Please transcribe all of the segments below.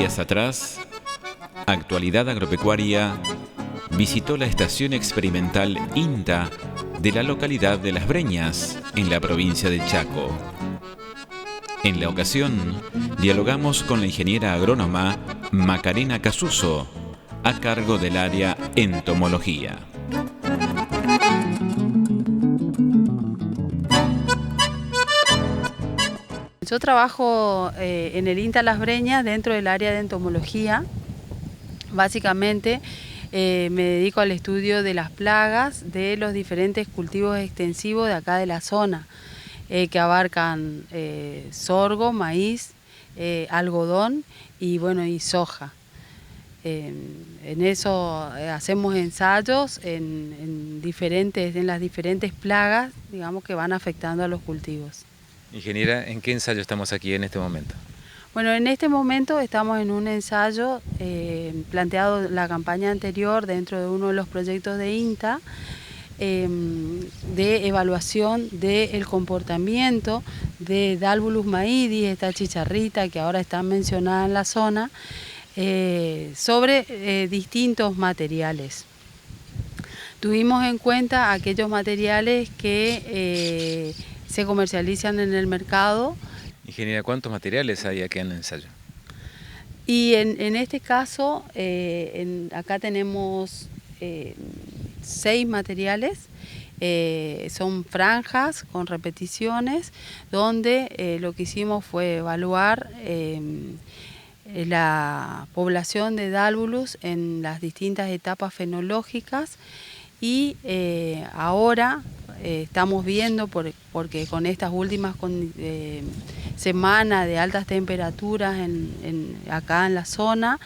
días atrás, Actualidad Agropecuaria visitó la estación experimental INTA de la localidad de Las Breñas, en la provincia del Chaco. En la ocasión, dialogamos con la ingeniera agrónoma Macarena Casuso, a cargo del área entomología. Yo trabajo en el INTA Las Breñas dentro del área de entomología. Básicamente me dedico al estudio de las plagas de los diferentes cultivos extensivos de acá de la zona, que abarcan sorgo, maíz, algodón y soja. En eso hacemos ensayos en las diferentes plagas, digamos, que van afectando a los cultivos. Ingeniera, ¿en qué ensayo estamos aquí en este momento? Bueno, en este momento estamos en un ensayo planteado la campaña anterior dentro de uno de los proyectos de INTA, de evaluación del comportamiento de Dalvulus maidis, esta chicharrita que ahora está mencionada en la zona, sobre distintos materiales. Tuvimos en cuenta aquellos materiales que se comercializan en el mercado. Ingeniera, ¿cuántos materiales hay aquí en el ensayo? Y en este caso, acá tenemos 6 materiales. Son franjas con repeticiones, donde lo que hicimos fue evaluar la población de Dalvulus en las distintas etapas fenológicas y ahora estamos viendo, porque con estas últimas semanas de altas temperaturas acá en la zona,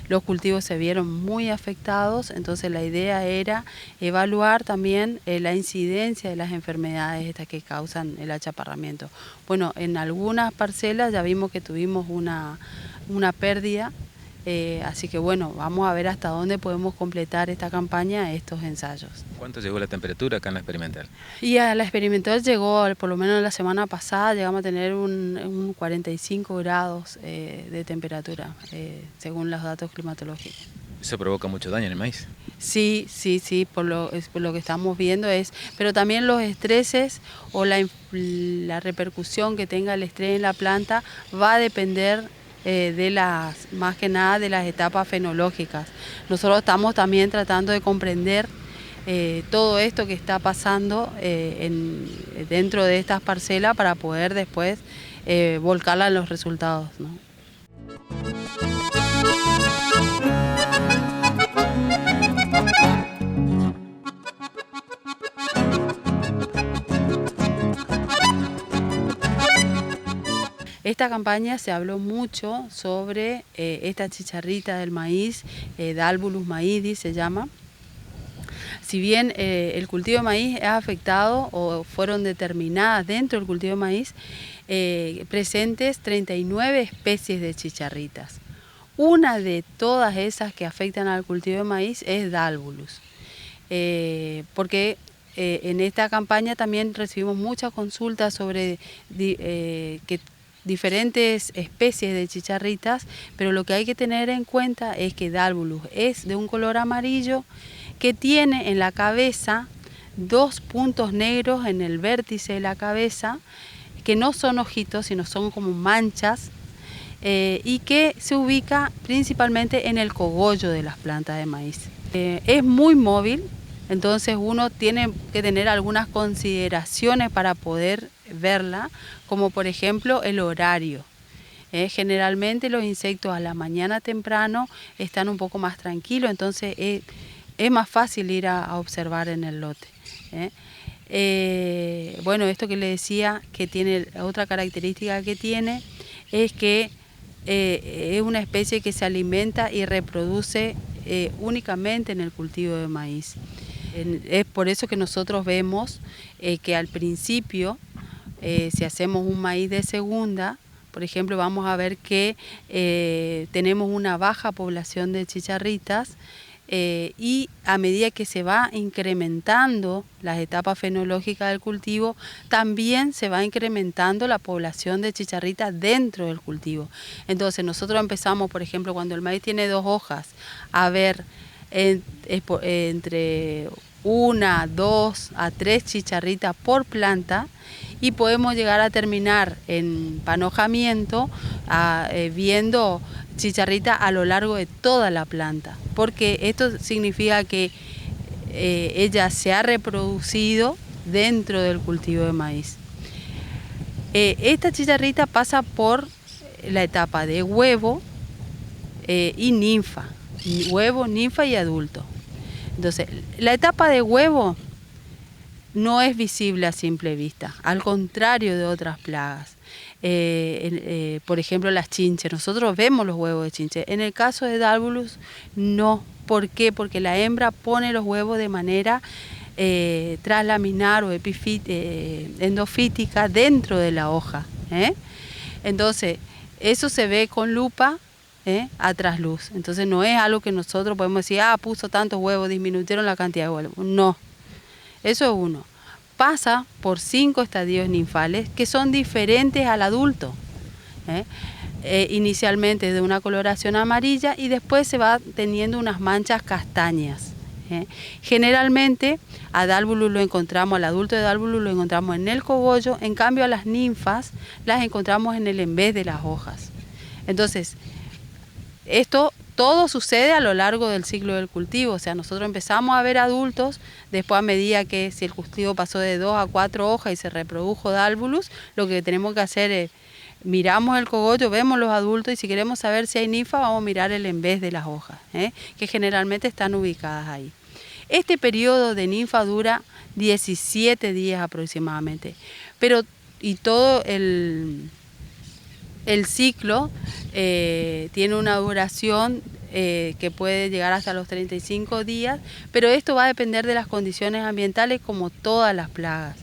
los cultivos se vieron muy afectados, entonces la idea era evaluar también la incidencia de las enfermedades estas que causan el achaparramiento. Bueno, en algunas parcelas ya vimos que tuvimos una pérdida, así que bueno, vamos a ver hasta dónde podemos completar esta campaña, estos ensayos. ¿Cuánto llegó la temperatura acá en la experimental? Y a la experimental llegó, por lo menos la semana pasada, llegamos a tener un 45 grados de temperatura, según los datos climatológicos. ¿Eso provoca mucho daño en el maíz? Sí, por lo que estamos viendo pero también los estreses o la repercusión que tenga el estrés en la planta va a depender más que nada de las etapas fenológicas. Nosotros estamos también tratando de comprender todo esto que está pasando dentro de estas parcelas para poder después volcarla en los resultados, ¿no? Esta campaña se habló mucho sobre esta chicharrita del maíz, Dalvulus maidis se llama. Si bien el cultivo de maíz es afectado o fueron determinadas dentro del cultivo de maíz presentes 39 especies de chicharritas. Una de todas esas que afectan al cultivo de maíz es Dalvulus, porque en esta campaña también recibimos muchas consultas sobre diferentes especies de chicharritas, pero lo que hay que tener en cuenta es que Dalvulus es de un color amarillo, que tiene en la cabeza 2 puntos negros en el vértice de la cabeza, que no son ojitos, sino son como manchas, y que se ubica principalmente en el cogollo de las plantas de maíz. Es muy móvil, entonces uno tiene que tener algunas consideraciones para poder verla, como por ejemplo el horario. Generalmente los insectos a la mañana temprano están un poco más tranquilos, entonces es más fácil ir a observar en el lote. Bueno, esto que le decía, que tiene otra característica que tiene, es que es una especie que se alimenta y reproduce únicamente en el cultivo de maíz. Es por eso que nosotros vemos que al principio, si hacemos un maíz de segunda, por ejemplo, vamos a ver que tenemos una baja población de chicharritas, y a medida que se va incrementando las etapas fenológicas del cultivo, también se va incrementando la población de chicharrita dentro del cultivo. Entonces nosotros empezamos, por ejemplo, cuando el maíz tiene 2 hojas, a ver entre 1, 2 a 3 chicharritas por planta, y podemos llegar a terminar en panojamiento viendo chicharrita a lo largo de toda la planta, porque esto significa que ella se ha reproducido dentro del cultivo de maíz. Esta chicharrita pasa por la etapa de huevo y ninfa, huevo, ninfa y adulto. Entonces, la etapa de huevo no es visible a simple vista, al contrario de otras plagas. Por ejemplo, las chinches, nosotros vemos los huevos de chinche. En el caso de Dálvulus, no. ¿Por qué? Porque la hembra pone los huevos de manera traslaminar o endofítica dentro de la hoja. Entonces, eso se ve con lupa a trasluz. Entonces, no es algo que nosotros podemos decir, puso tantos huevos, disminuyeron la cantidad de huevos. No. Eso es uno. Pasa por 5 estadios ninfales que son diferentes al adulto. Inicialmente de una coloración amarilla y después se va teniendo unas manchas castañas. Generalmente al adulto de Dálvulus lo encontramos en el cogollo, en cambio a las ninfas las encontramos en el envés de las hojas. Entonces, esto todo sucede a lo largo del ciclo del cultivo, o sea, nosotros empezamos a ver adultos, después a medida que si el cultivo pasó de 2 a 4 hojas y se reprodujo Dálvulus, lo que tenemos que hacer es, miramos el cogollo, vemos los adultos y si queremos saber si hay ninfa, vamos a mirar el envés de las hojas, que generalmente están ubicadas ahí. Este periodo de ninfa dura 17 días aproximadamente, y todo el ciclo tiene una duración que puede llegar hasta los 35 días, pero esto va a depender de las condiciones ambientales como todas las plagas.